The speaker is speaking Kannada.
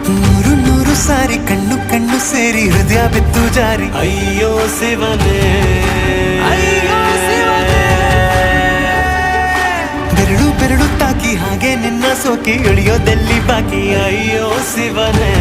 ನೂರು ನೂರು ಸಾರಿ ಕಣ್ಣು ಕಣ್ಣು ಸೇರಿ ಹೃದಯ ಬಿತ್ತು ಜಾರಿ ಅಯ್ಯೋ ಶಿವನೇ, ಅಯ್ಯೋ ಶಿವನೇ. ಬೆರಳು ಬೆರಳು ತಾಕಿ ಹಾಗೆ ನಿನ್ನ ಸೋಕಿ ಇಳಿಯೋದೆಲ್ಲಿ ಬಾಕಿ ಅಯ್ಯೋ ಶಿವನೇ.